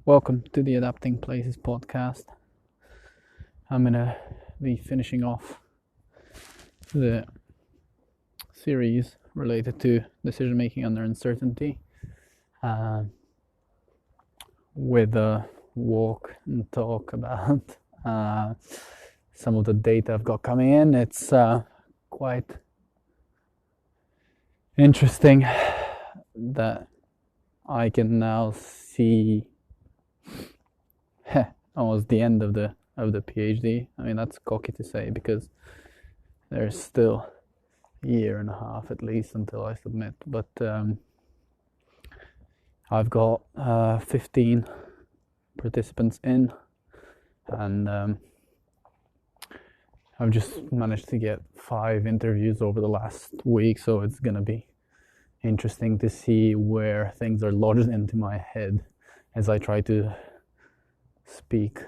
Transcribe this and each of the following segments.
Welcome to the Adapting Places podcast. I'm going to be finishing off the series related to decision making under uncertainty with a walk and talk about some of the data I've got coming in. It's quite interesting that I can now see almost the end of the PhD. I mean, that's cocky to say because there's still a year and a half at least until I submit. But I've got 15 participants in, and I've just managed to get 5 interviews over the last week, so it's gonna be interesting to see where things are lodged into my head as I try to speak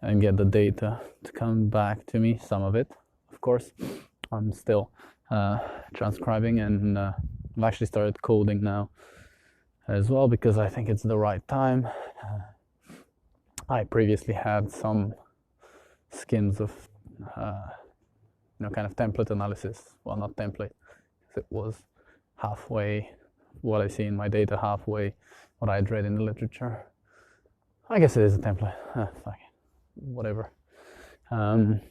and get the data to come back to me. Some of it, of course, I'm still transcribing, and I've actually started coding now as well because I think it's the right time. I previously had some skins of kind of template analysis. Well, not template, because it was halfway what I see in my data, halfway what I had read in the literature. I guess it is a template. Fuck it. Whatever. And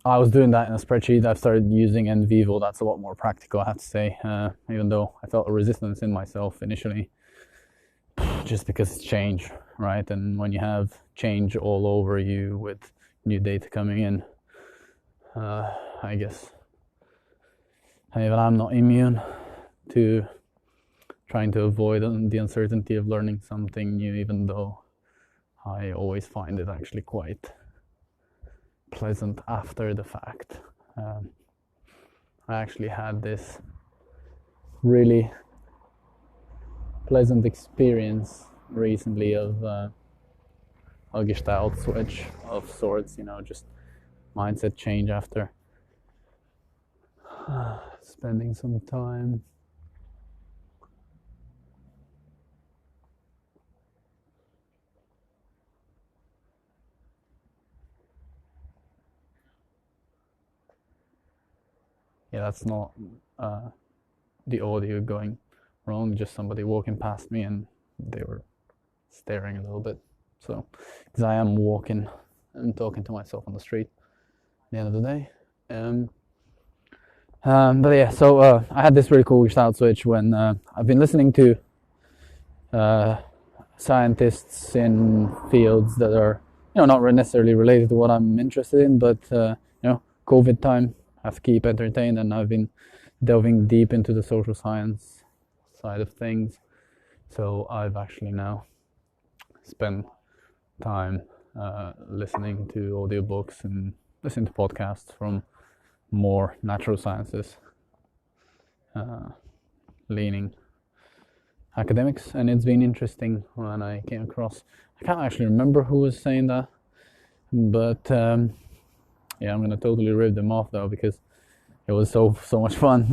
I was doing that in a spreadsheet. I've started using NVivo. That's a lot more practical, I have to say, even though I felt a resistance in myself initially, just because it's change, right? And when you have change all over you with new data coming in, I guess even I'm not immune to trying to avoid the uncertainty of learning something new, even though I always find it actually quite pleasant after the fact. I actually had this really pleasant experience recently of a gestalt switch of sorts, just mindset change after spending some time that's not the audio going wrong, just somebody walking past me and they were staring a little bit. So, because I am walking and talking to myself on the street at the end of the day. But yeah, so I had this really cool gestalt switch when I've been listening to scientists in fields that are not necessarily related to what I'm interested in, but COVID time, I have to keep entertained, and I've been delving deep into the social science side of things. So I've actually now spent time listening to audiobooks and listening to podcasts from more natural sciences leaning academics, and it's been interesting when I came across, I can't actually remember who was saying that, but I'm gonna totally rip them off though, because it was so much fun.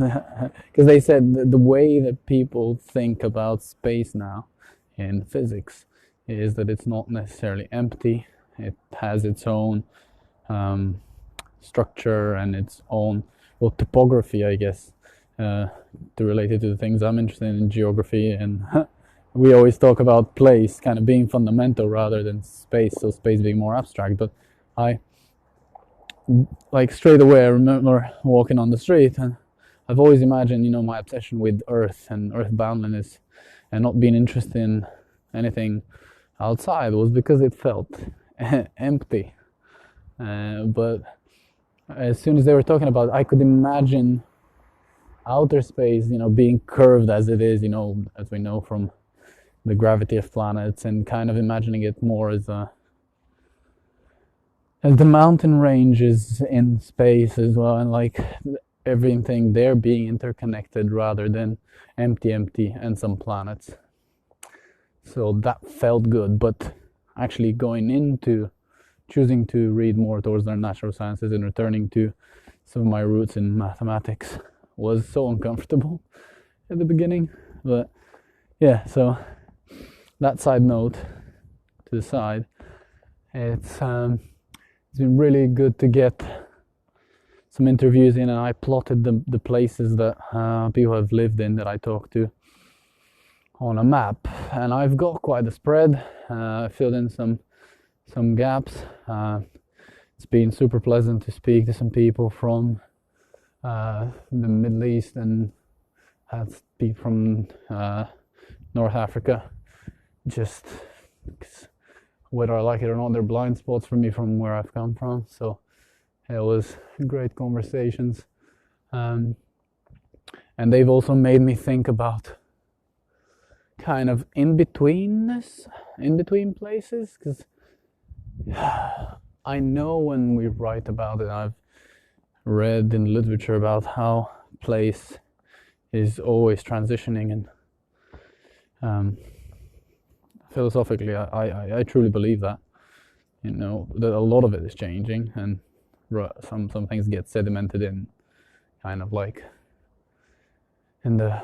Because they said the way that people think about space now in physics is that it's not necessarily empty. It has its own structure and its own topography, I guess, to relate it to the things I'm interested in geography, and we always talk about place kind of being fundamental rather than space, so space being more abstract. But I straight away I remember walking on the street, and I've always imagined my obsession with Earth and earth boundedness and not being interested in anything outside was because it felt empty. But as soon as they were talking about it, I could imagine outer space, being curved as it is, as we know from the gravity of planets, and kind of imagining it more as the mountain ranges in space as well, and everything there being interconnected rather than empty and some planets. So that felt good, but actually going into choosing to read more towards the natural sciences and returning to some of my roots in mathematics was so uncomfortable at the beginning. But yeah, so that side note to the side, it's been really good to get some interviews in, and I plotted the places that people have lived in that I talked to on a map, and I've got quite a spread. I filled in some gaps. It's been super pleasant to speak to some people from the Middle East and people from North Africa. Just whether I like it or not, they're blind spots for me from where I've come from. So it was great conversations, and they've also made me think about kind of in-betweenness, in between places, because I know when we write about it, I've read in literature about how place is always transitioning, and philosophically I truly believe that, that a lot of it is changing, and some things get sedimented in, kind of like in the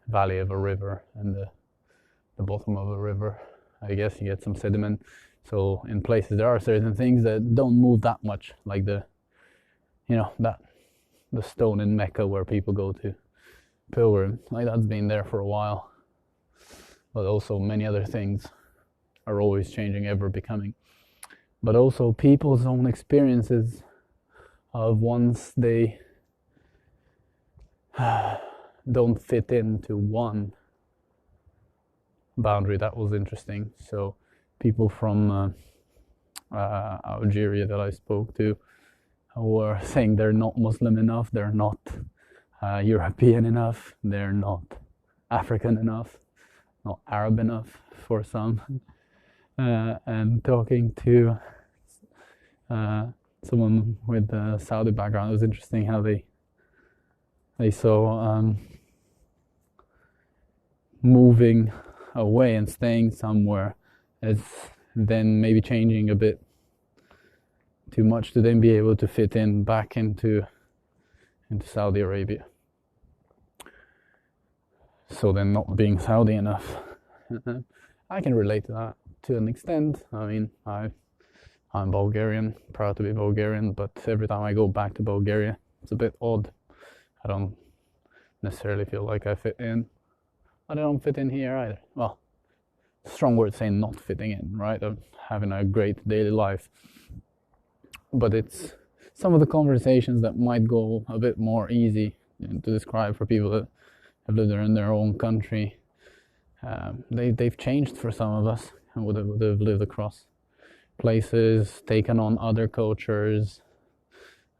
valley of a river and the bottom of a river. I guess you get some sediment. So in places there are certain things that don't move that much, like the stone in Mecca where people go to pilgrim, like that's been there for a while. But also many other things are always changing, ever becoming. But also people's own experiences of once they don't fit into one boundary. That was interesting. So people from Algeria that I spoke to were saying they're not Muslim enough, they're not European enough, they're not African enough, not Arab enough for some. And talking to someone with a Saudi background, it was interesting how they saw moving away and staying somewhere as then maybe changing a bit too much to then be able to fit in back into Saudi Arabia. So then not being Saudi enough. I can relate to that to an extent. I mean, I'm Bulgarian, proud to be Bulgarian, but every time I go back to Bulgaria, it's a bit odd. I don't necessarily feel like I fit in. I don't fit in here either. Well, strong word saying not fitting in, right? I'm having a great daily life. But it's some of the conversations that might go a bit more easy to describe for people that have lived there in their own country. They've changed for some of us and would have lived across places, taken on other cultures.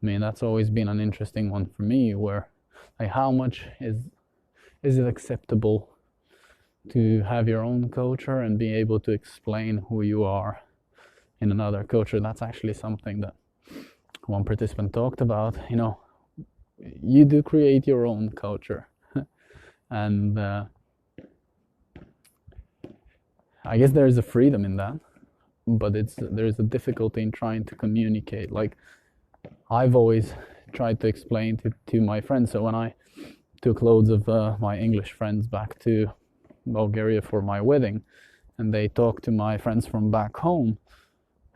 I mean, that's always been an interesting one for me, where like how much is it acceptable to have your own culture and be able to explain who you are in another culture. That's actually something that one participant talked about. You do create your own culture. And I guess there is a freedom in that, but there's a difficulty in trying to communicate. Like I've always tried to explain to my friends. So when I took loads of my English friends back to Bulgaria for my wedding, and they talked to my friends from back home,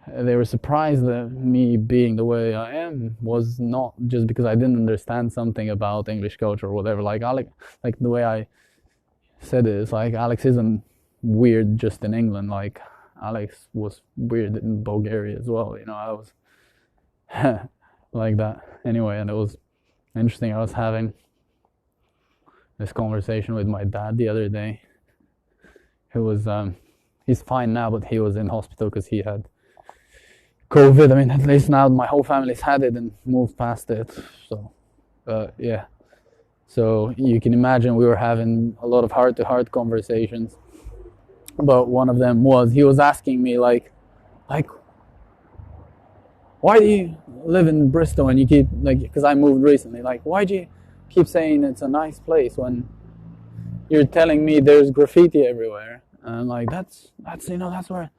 they were surprised that me being the way I am was not just because I didn't understand something about English culture or whatever. Like Alex, like the way I said it is like Alex isn't weird just in England. Like Alex was weird in Bulgaria as well. I was like that anyway, and it was interesting. I was having this conversation with my dad the other day. Who was he's fine now, but he was in hospital because he had COVID. I mean, at least now my whole family's had it and moved past it. So yeah, so you can imagine we were having a lot of heart-to-heart conversations. But one of them he was asking me like why do you live in Bristol and you keep, like, because I moved recently, like why do you keep saying it's a nice place when you're telling me there's graffiti everywhere? And like that's where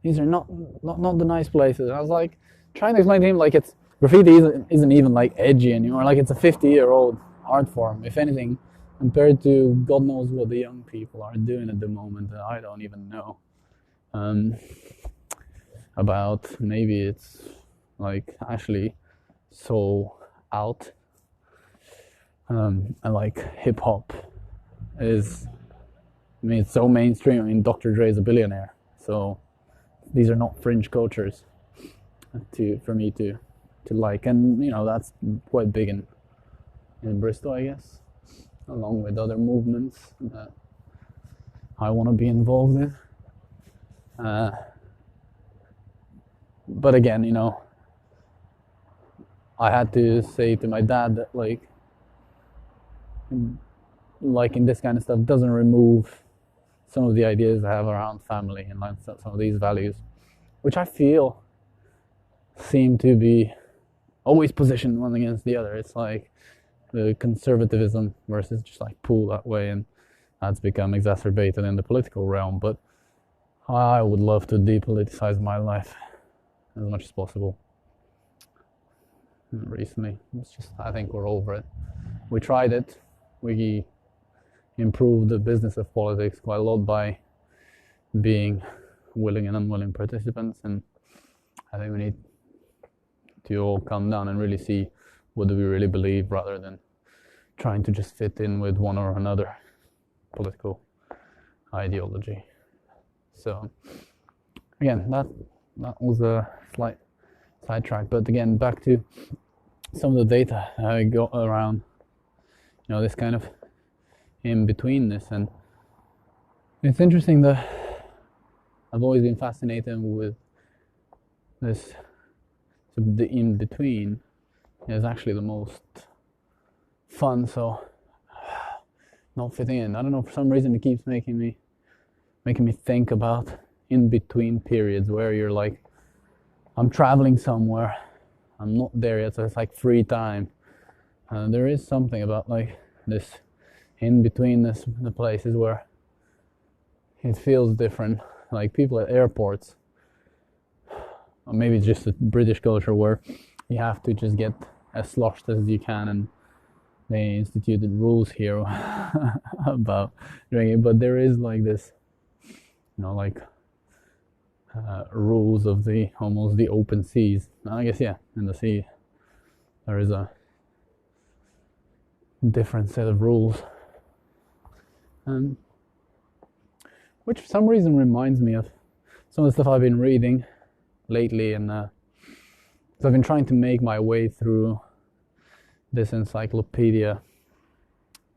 these are not the nice places. I was like trying to explain to him like it's graffiti isn't even like edgy anymore. Like it's a 50-year-old art form. If anything, compared to God knows what the young people are doing at the moment that I don't even know um, about. Maybe it's like actually so out, and like hip hop is, I mean, it's so mainstream. I mean, Dr. Dre is a billionaire, so these are not fringe cultures for me to like, and that's quite big in Bristol, I guess, along with other movements that I want to be involved in. But again, I had to say to my dad that liking this kind of stuff doesn't remove some of the ideas I have around family and like some of these values, which I feel seem to be always positioned one against the other. It's like the conservatism versus just like pull that way, and that's become exacerbated in the political realm. But I would love to depoliticize my life as much as possible. Recently, it's just, I think we're over it. We tried it. We improved the business of politics quite a lot by being willing and unwilling participants, and I think we need to all calm down and really see what do we really believe, rather than trying to just fit in with one or another political ideology. So again, that was a slight sidetrack, but again, back to some of the data I got around this kind of in-betweenness. And it's interesting that I've always been fascinated with this. So the in-between is actually the most fun, so not fitting in. I don't know, for some reason it keeps making me think about in-between periods where you're like, I'm traveling somewhere, I'm not there yet, so it's like free time. There is something about like this in-betweenness, the places where it feels different. Like people at airports, or maybe it's just a British culture where you have to just get as sloshed as you can, and they instituted rules here about drinking. But there is like this, rules of the almost the open seas. I guess, yeah, in the sea there is a different set of rules, which for some reason reminds me of some of the stuff I've been reading lately, and so I've been trying to make my way through this encyclopedia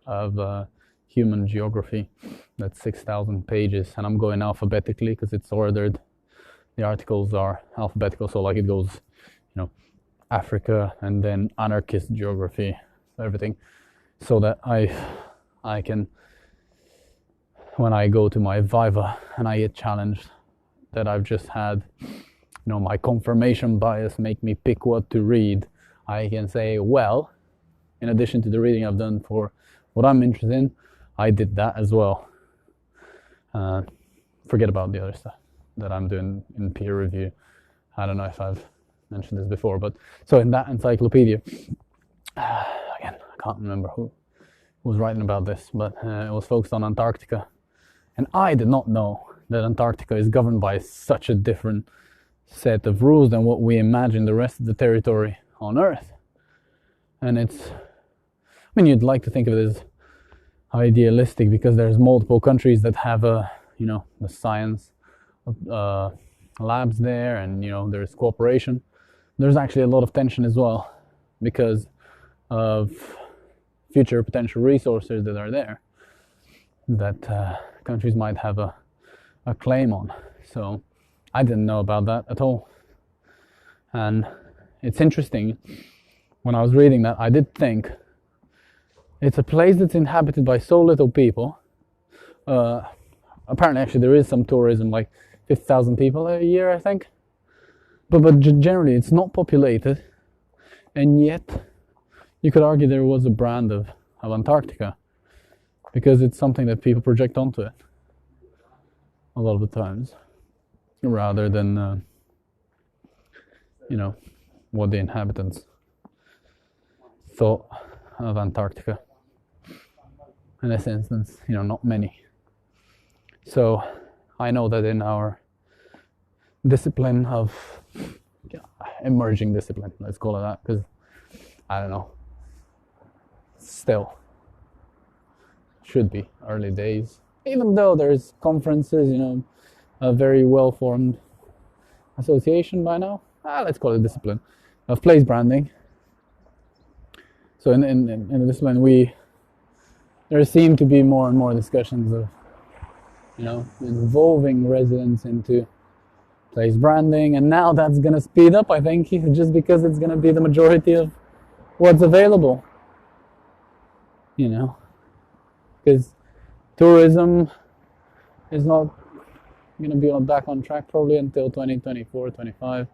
of human geography that's 6,000 pages, and I'm going alphabetically because it's ordered. The articles are alphabetical, so like it goes, Africa and then anarchist geography, everything, so that I can, when I go to my Viva and I get challenged, that I've just had, my confirmation bias make me pick what to read, I can say, well, in addition to the reading I've done for what I'm interested in, I did that as well. Forget about the other stuff that I'm doing in peer review. I don't know if I've mentioned this before, but so in that encyclopedia, again, I can't remember who was writing about this, but it was focused on Antarctica. And I did not know that Antarctica is governed by such a different set of rules than what we imagine the rest of the territory on Earth. And you'd like to think of it as idealistic because there's multiple countries that have the science labs there, and there's cooperation. There's actually a lot of tension as well because of future potential resources that are there that countries might have a claim on. So I didn't know about that at all. And it's interesting, when I was reading that, I did think it's a place that's inhabited by so little people. Apparently, actually, there is some tourism, like 50,000 people a year, I think. But generally, it's not populated, and yet you could argue there was a brand of Antarctica, because it's something that people project onto it a lot of the times, rather than what the inhabitants thought of Antarctica. in this instance, not many. So I know that in our discipline of emerging discipline, let's call it that, because I don't know, still should be early days, even though there's conferences, a very well formed association by now, let's call it discipline of place branding. So in the discipline, there seem to be more and more discussions of involving residents into place branding, and now that's going to speed up, I think, just because it's going to be the majority of what's available, because tourism is not going to be back on track probably until 2024, 25.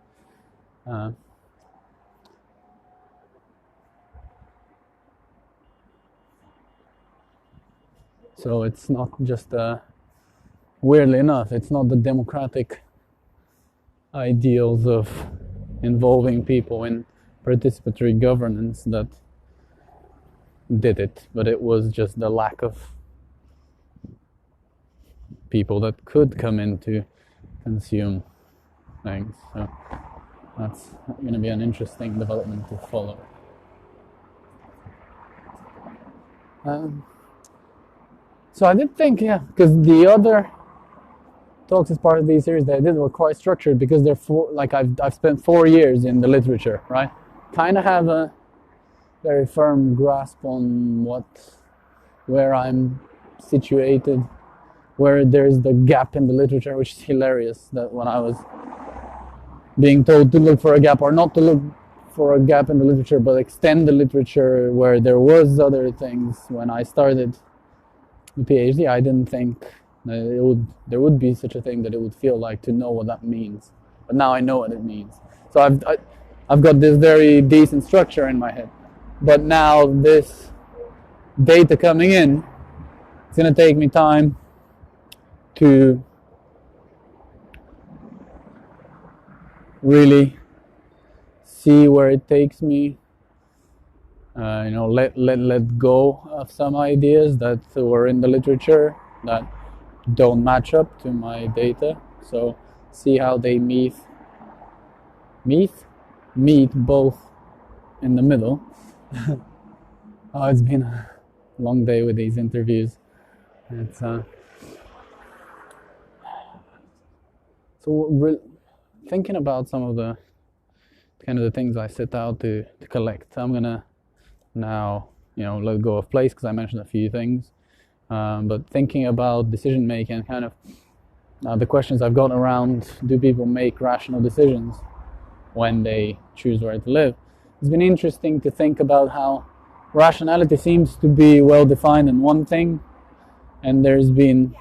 So it's not just, weirdly enough, it's not the democratic ideals of involving people in participatory governance that did it, but it was just the lack of people that could come in to consume things. So that's going to be an interesting development to follow. So I did think, because the other talks as part of these series that I did were quite structured, because they're I've spent 4 years in the literature, right? Kind of have a very firm grasp on where I'm situated, where there's the gap in the literature, which is hilarious, that when I was being told to look for a gap, or not to look for a gap in the literature, but extend the literature where there was other things. When I started the PhD, I didn't think that there would be such a thing, that it would feel like, to know what that means. But now I know what it means. So I've got this very decent structure in my head. But now this data coming in, it's going to take me time to really see where it takes me. Let go of some ideas that were in the literature that don't match up to my data. So see how they meet both in the middle. Oh, it's been a long day with these interviews. It's thinking about some of the kind of the things I set out to collect. I'm gonna now let go of place, because I mentioned a few things, but thinking about decision making, and kind of the questions I've got around, do people make rational decisions when they choose where to live? It's been interesting to think about how rationality seems to be well defined in one thing, and there's been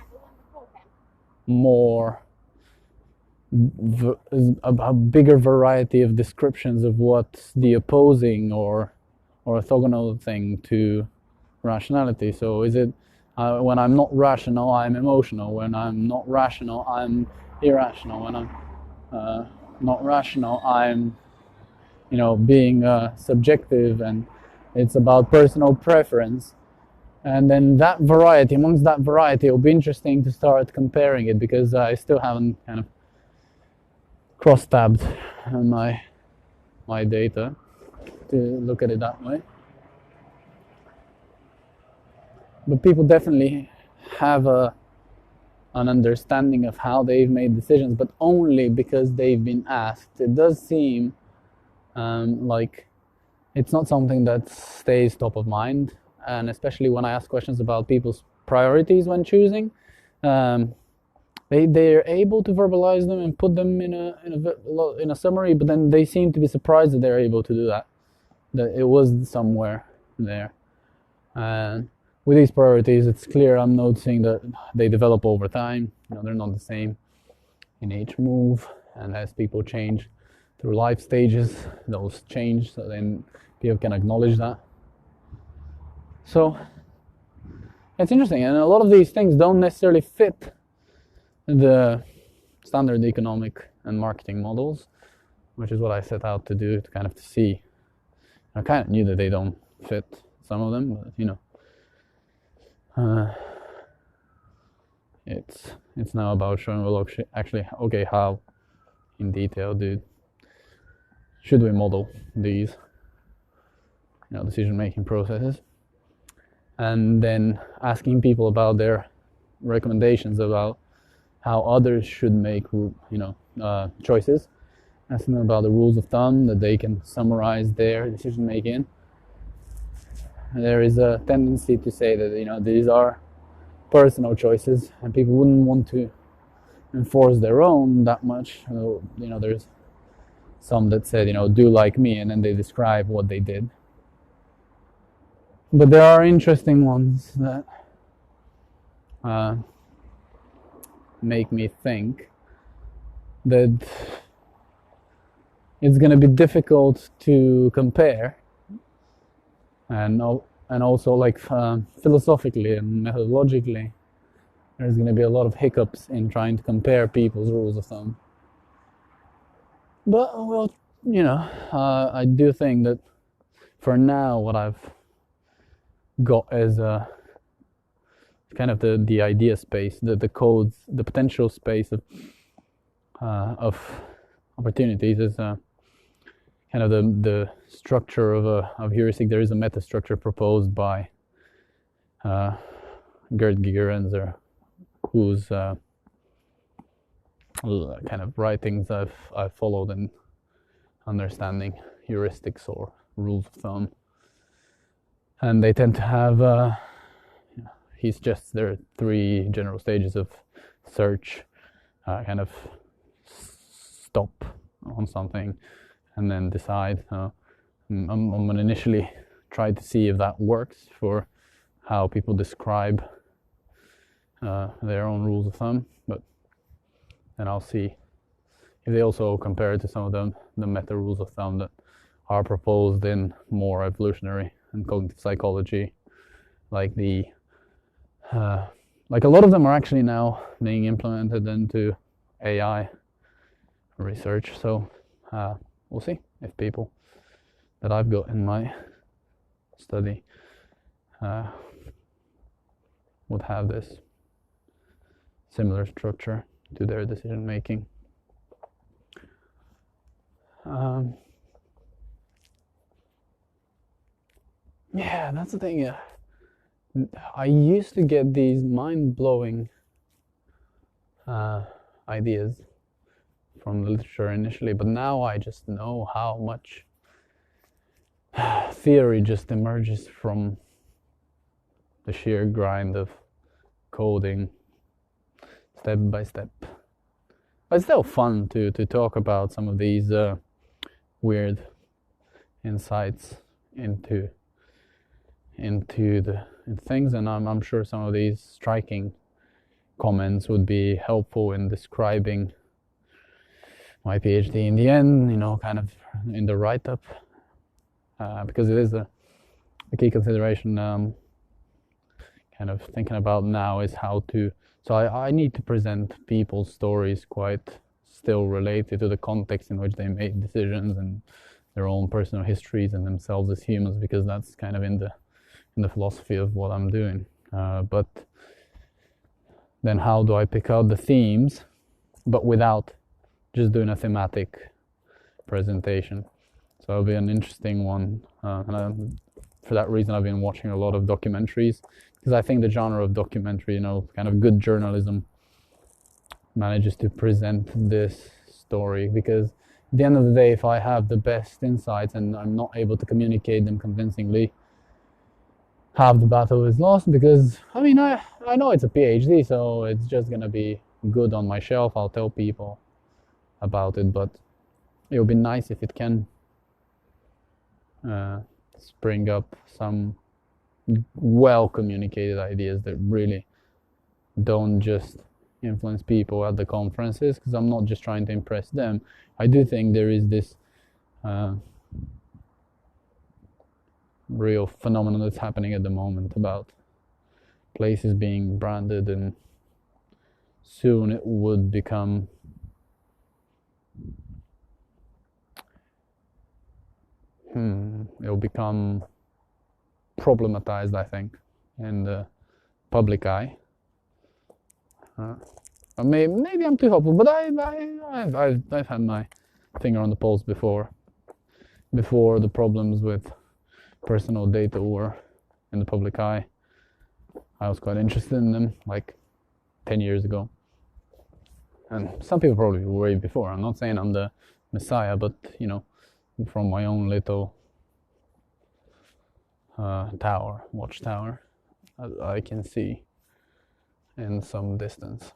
a bigger variety of descriptions of what's the opposing or orthogonal thing to rationality. So is it when I'm not rational, I'm emotional. When I'm not rational, I'm irrational. When I'm not rational, I'm being subjective, and it's about personal preference. And then amongst that variety, it'll be interesting to start comparing it, because I still haven't kind of cross-tabbed my data to look at it that way. But people definitely have an understanding of how they've made decisions, but only because they've been asked. It does seem like it's not something that stays top of mind, and especially when I ask questions about people's priorities when choosing, they're able to verbalize them and put them in a summary, but then they seem to be surprised that they're able to do that it was somewhere there. And with these priorities, it's clear I'm noticing that they develop over time. They're not the same in each move, and as people change through life stages, those change, so then people can acknowledge that. So it's interesting, and a lot of these things don't necessarily fit the standard economic and marketing models, which is what I set out to do, to see. I kind of knew that they don't fit some of them, but Uh, it's now about showing, well, actually, okay, how in detail should we model these decision-making processes, and then asking people about their recommendations about how others should make choices, asking them about the rules of thumb that they can summarize their decision making. There is a tendency to say that these are personal choices and people wouldn't want to enforce their own that much. There's some that said, do like me, and then they describe what they did. But there are interesting ones that make me think that it's going to be difficult to compare, and also like philosophically and methodologically, there's going to be a lot of hiccups in trying to compare people's rules of thumb. But I do think that for now, what I've got is kind of the idea space, the codes, the potential space of opportunities is kind of the structure of heuristic. There is a meta structure proposed by Gerd Gigerenzer, whose kind of writings I've followed in understanding heuristics or rules of thumb, and they tend to have. He suggests there are 3 general stages of search, kind of stop on something and then decide. I'm going to initially try to see if that works for how people describe their own rules of thumb, but then I'll see if they also compare it to some of the meta rules of thumb that are proposed in more evolutionary and cognitive psychology, like like a lot of them are actually now being implemented into AI research. So we'll see if people that I've got in my study would have this similar structure to their decision making. Yeah, that's the thing. Yeah. I used to get these mind-blowing ideas from the literature initially, but now I just know how much theory just emerges from the sheer grind of coding step by step. But it's still fun to talk about some of these weird insights into things, and I'm sure some of these striking comments would be helpful in describing my PhD in the end, kind of in the write-up, because it is a key consideration kind of thinking about now is how to, so I need to present people's stories quite still related to the context in which they made decisions and their own personal histories and themselves as humans, because that's kind of in the philosophy of what I'm doing. But then how do I pick out the themes, but without just doing a thematic presentation? So it'll be an interesting one. And for that reason, I've been watching a lot of documentaries, because I think the genre of documentary, kind of good journalism, manages to present this story. Because at the end of the day, if I have the best insights and I'm not able to communicate them convincingly, half the battle is lost. Because I know it's a PhD, so it's just gonna be good on my shelf. I'll tell people about it, but it would be nice if it can spring up some well communicated ideas that really don't just influence people at the conferences, because I'm not just trying to impress them. I do think there is this real phenomenon that's happening at the moment about places being branded, and soon it would become it'll become problematized, I think, in the public eye. Maybe I'm too hopeful, but I've had my finger on the pulse before the problems with personal data were in the public eye. I was quite interested in them like 10 years ago. And some people probably were way before. I'm not saying I'm the messiah, but you know, from my own little watchtower, I can see in some distance.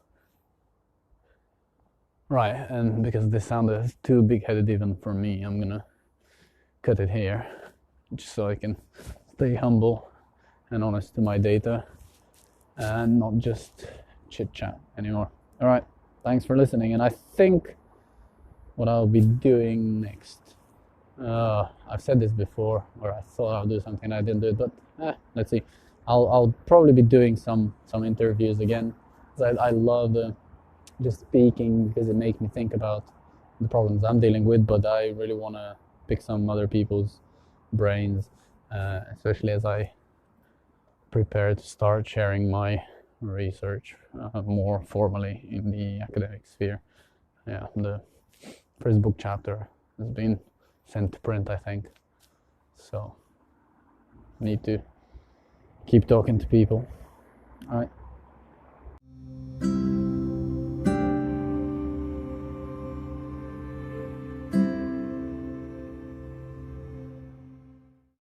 Right, and because this sounded too big-headed even for me, I'm gonna cut it here, just so I can stay humble and honest to my data and not just chit-chat anymore. Alright, thanks for listening, and I think what I'll be doing next, I've said this before, or I thought I'll do something, I didn't do it, but let's see. I'll probably be doing some interviews again, because I love just speaking, because it makes me think about the problems I'm dealing with, but I really want to pick some other people's brains, especially as I prepare to start sharing my research more formally in the academic sphere. Yeah, the first book chapter has been sent to print, I think, so I need to keep talking to people. All right.